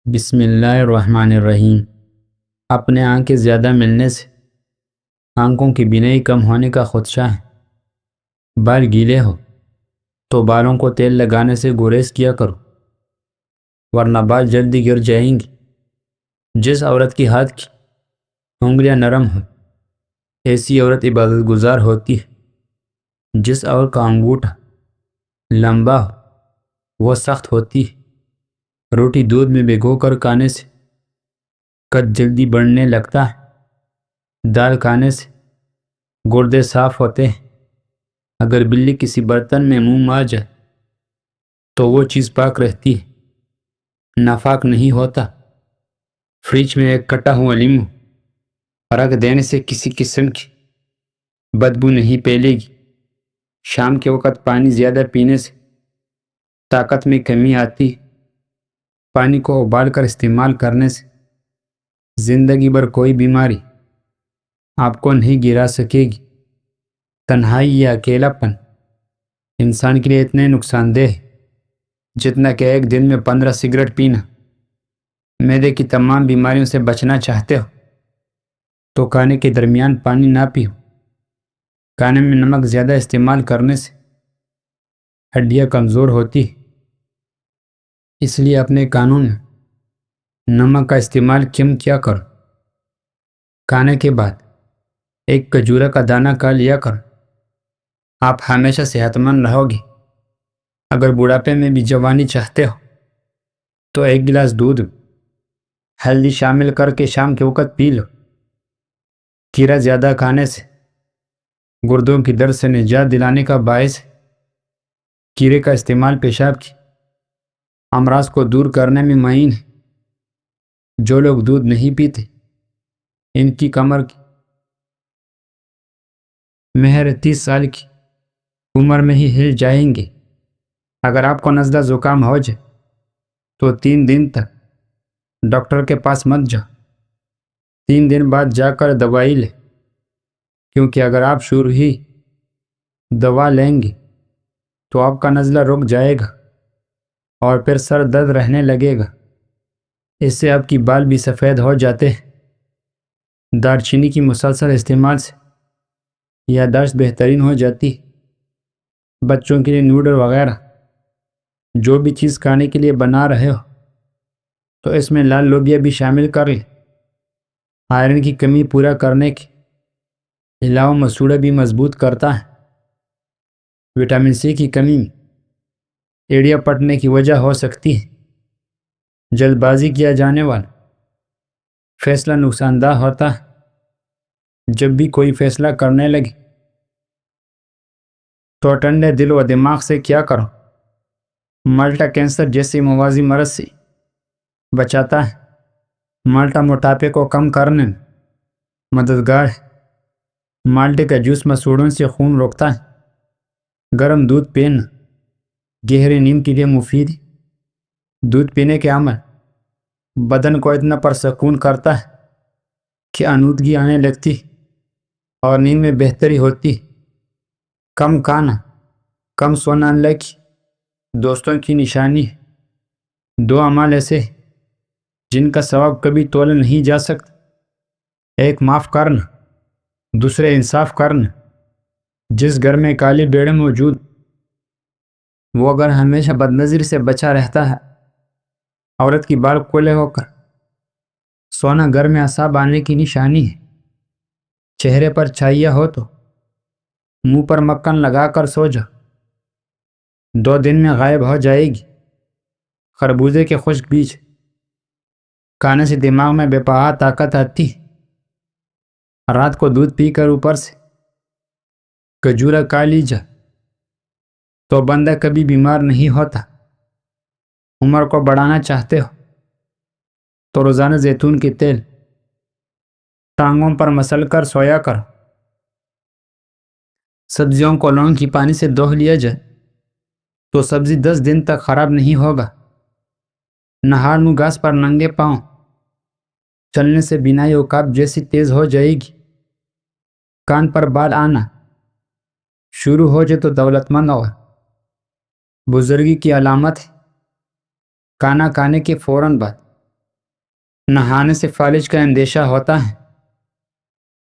بسم اللہ الرحمن الرحیم۔ اپنے آنکھ کے زیادہ ملنے سے آنکھوں کی بینائی کم ہونے کا خدشہ ہے۔ بال گیلے ہو تو بالوں کو تیل لگانے سے گریز کیا کرو، ورنہ بال جلدی گر جائیں گے۔ جس عورت کی ہاتھ کی انگلیاں نرم ہوں ایسی عورت عبادت گزار ہوتی ہے۔ جس عورت کا انگوٹھا لمبا ہو وہ سخت ہوتی ہے۔ روٹی دودھ میں بھگو کر کھانے سے قد جلدی بڑھنے لگتا ہے۔ دال کھانے سے گردے صاف ہوتے ہیں۔ اگر بلی کسی برتن میں منہ مار جائے تو وہ چیز پاک رہتی ہے، ناپاک نہیں ہوتا۔ فریج میں ایک کٹا ہوا لیمو رکھ دینے سے کسی قسم کی بدبو نہیں پھیلے گی۔ شام کے وقت پانی زیادہ پینے سے طاقت میں کمی آتی ہے۔ پانی کو ابال کر استعمال کرنے سے زندگی بھر کوئی بیماری آپ کو نہیں گرا سکے گی۔ تنہائی یا اکیلا پن انسان کے لیے اتنے نقصان دہ ہے جتنا کہ ایک دن میں 15 سگریٹ پینا۔ معدے کی تمام بیماریوں سے بچنا چاہتے ہو تو کھانے کے درمیان پانی نہ پیو۔ کھانے میں نمک زیادہ استعمال کرنے سے ہڈیاں کمزور ہوتی ہیں، اس لیے اپنے کھانوں میں نمک کا استعمال کم کیا کرو۔ کھانے کے بعد ایک کھجورا کا دانہ کھا لیا کرو، آپ ہمیشہ صحت مند رہو گے۔ اگر بڑھاپے میں بھی جوانی چاہتے ہو تو ایک گلاس دودھ ہلدی شامل کر کے شام کے وقت پی لو۔ کھیرا زیادہ کھانے سے گردوں کی درد سے نجات دلانے کا باعث ہے۔ کھیرے کا استعمال پیشاب کی امراض کو دور کرنے میں معین ہے۔ جو لوگ دودھ نہیں پیتے ان کی کمر کی مہر 30 سال کی عمر میں ہی ہل جائیں گے۔ اگر آپ کو نزلہ زکام ہو جائے تو 3 دن تک ڈاکٹر کے پاس مت جاؤ، 3 دن بعد جا کر دوائی لے، کیونکہ اگر آپ شروع ہی دوا لیں گے تو آپ کا نزلہ رک جائے گا اور پھر سر درد رہنے لگے گا۔ اس سے آپ کی بال بھی سفید ہو جاتے ہیں۔ دار چینی کی مسلسل استعمال سے یادداشت بہترین ہو جاتی ہے۔ بچوں کے لیے نوڈل وغیرہ جو بھی چیز کھانے کے لیے بنا رہے ہو تو اس میں لال لوبیا بھی شامل کر لیں۔ آئرن کی کمی پورا کرنے کے علاوہ مسوڑا بھی مضبوط کرتا ہے۔ وٹامن سی کی کمی ایڑیاں پھٹنے کی وجہ ہو سکتی ہے۔ جلد بازی کیا جانے والا فیصلہ نقصان دہ ہوتا ہے۔ جب بھی کوئی فیصلہ کرنے لگے تو ٹھنڈے دل و دماغ سے کیا کرو۔ مالٹا کینسر جیسی موازی مرض سے بچاتا ہے۔ مالٹا موٹاپے کو کم کرنے میں مددگار ہے۔ مالٹے کا جوس مسوڑوں سے خون روکتا ہے۔ گرم دودھ پینا گہری نیند کے لیے مفید ہے۔ دودھ پینے کے عمل بدن کو اتنا پرسکون کرتا ہے کہ آنودگی آنے لگتی اور نیند میں بہتری ہوتی۔ کم کھانا کم سونا اللہ کی دوستوں کی نشانی ہے۔ 2 اعمال ایسے ہیں جن کا ثواب کبھی تولا نہیں جا سکتا، ایک معاف کرنا، دوسرے انصاف کرنا۔ جس گھر میں کالی بھیڑ موجود وہ گھر ہمیشہ بدنظری سے بچا رہتا ہے۔ عورت کی بال کھلے ہو کر سونا گھر میں اعصاب آنے کی نشانی ہے۔ چہرے پر چھائیاں ہو تو منہ پر مکھن لگا کر سو جاؤ، 2 دن میں غائب ہو جائے گی۔ خربوزے کے خشک بیج کھانے سے دماغ میں بے پناہ طاقت آتی۔ رات کو دودھ پی کر اوپر سے کھجورا کھا لیجا تو بندہ کبھی بیمار نہیں ہوتا۔ عمر کو بڑھانا چاہتے ہو تو روزانہ زیتون کے تیل ٹانگوں پر مسل کر سویا کرو۔ سبزیوں کو لونگ کی پانی سے دھو لیا جائے تو سبزی 10 دن تک خراب نہیں ہوگا۔ نہار منہ گھاس پر ننگے پاؤں چلنے سے بینائی عکاب جیسی تیز ہو جائے گی۔ کان پر بال آنا شروع ہو جائے تو دولت مند ہوگا، بزرگی کی علامت ہے۔ کھانا کھانے کے فوراً بعد نہانے سے فالج کا اندیشہ ہوتا ہے۔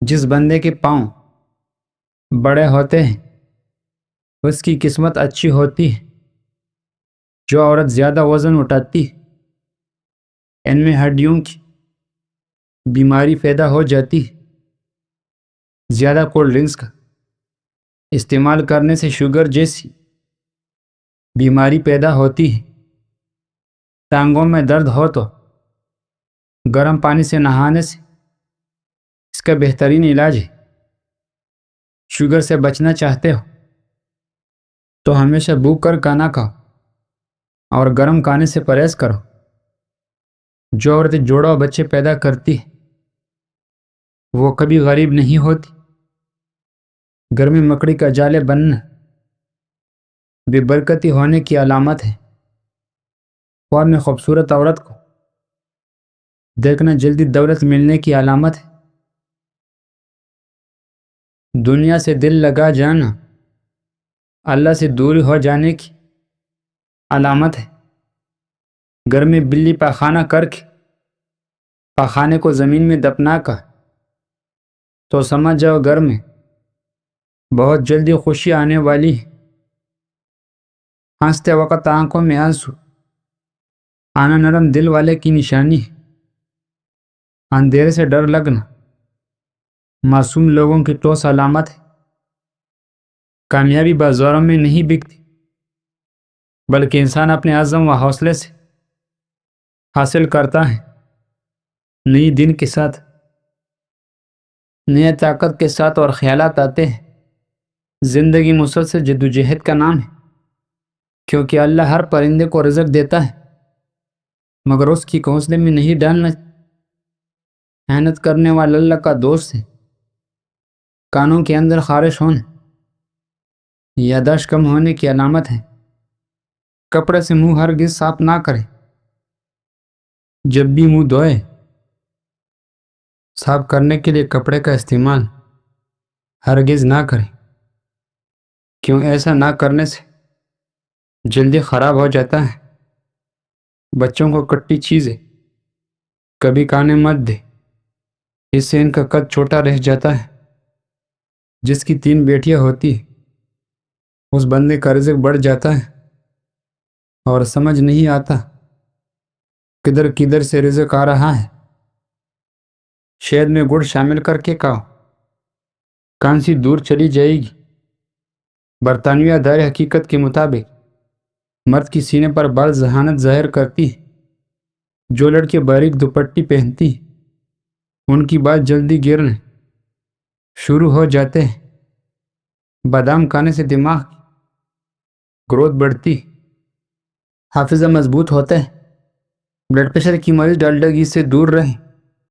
جس بندے کے پاؤں بڑے ہوتے ہیں اس کی قسمت اچھی ہوتی ہے۔ جو عورت زیادہ وزن اٹھاتی ان میں ہڈیوں کی بیماری پیدا ہو جاتی ہے۔ زیادہ کولڈ ڈرنکس کا استعمال کرنے سے شوگر جیسی بیماری پیدا ہوتی ہے۔ ٹانگوں میں درد ہو تو گرم پانی سے نہانے سے اس کا بہترین علاج ہے۔ شوگر سے بچنا چاہتے ہو تو ہمیشہ بھوک کر کھانا کھاؤ اور گرم کھانے سے پرہیز کرو۔ جو عورتیں جوڑا بچے پیدا کرتی ہیں وہ کبھی غریب نہیں ہوتی۔ گھر میں مکڑی کا جالے بننا بے برکتی ہونے کی علامت ہے۔ اور میں خوبصورت عورت کو دیکھنا جلدی دولت ملنے کی علامت ہے۔ دنیا سے دل لگا جانا اللہ سے دوری ہو جانے کی علامت ہے۔ گھر میں بلی پاخانہ کر کے پاخانے کو زمین میں دفنا کر تو سمجھ جاؤ گھر میں بہت جلدی خوشی آنے والی ہے۔ ہنستے وقت آنکھوں میں آنسو آنا نرم دل والے کی نشانی ہے۔ اندھیرے سے ڈر لگنا معصوم لوگوں کی ٹھوس علامت ہے۔ کامیابی بازاروں میں نہیں بکتی بلکہ انسان اپنے عزم و حوصلے سے حاصل کرتا ہے۔ نئی دن کے ساتھ نئے طاقت کے ساتھ اور خیالات آتے ہیں۔ زندگی مسلسل جدوجہد کا نام ہے، کیونکہ اللہ ہر پرندے کو رزق دیتا ہے مگر اس کی گھونسلے میں نہیں ڈالنا۔ محنت کرنے والا اللہ کا دوست ہے۔ کانوں کے اندر خارش ہونا یادداشت کم ہونے کی علامت ہے۔ کپڑے سے منہ ہرگز صاف نہ کرے۔ جب بھی منہ دھوئے صاف کرنے کے لیے کپڑے کا استعمال ہرگز نہ کرے، کیوں ایسا نہ کرنے سے جلدی خراب ہو جاتا ہے۔ بچوں کو کٹی چیزیں کبھی کھانے مت دے، اس سے ان کا قد چھوٹا رہ جاتا ہے۔ جس کی 3 بیٹیاں ہوتی اس بندے کا رزق بڑھ جاتا ہے اور سمجھ نہیں آتا کدھر کدھر سے رزق آ رہا ہے۔ شہد میں گڑ شامل کر کے کھاؤ، کھانسی دور چلی جائے گی۔ برطانوی دار حقیقت کے مطابق مرد کی سینے پر بال ذہانت ظاہر کرتی ہے۔ جو لڑکے باریک دوپٹی پہنتی ان کی بال جلدی گرنے شروع ہو جاتے ہیں۔ بادام کھانے سے دماغ کی گروتھ بڑھتی، حافظہ مضبوط ہوتا ہے۔ بلڈ پریشر کی مریض ڈالڈگی سے دور رہیں۔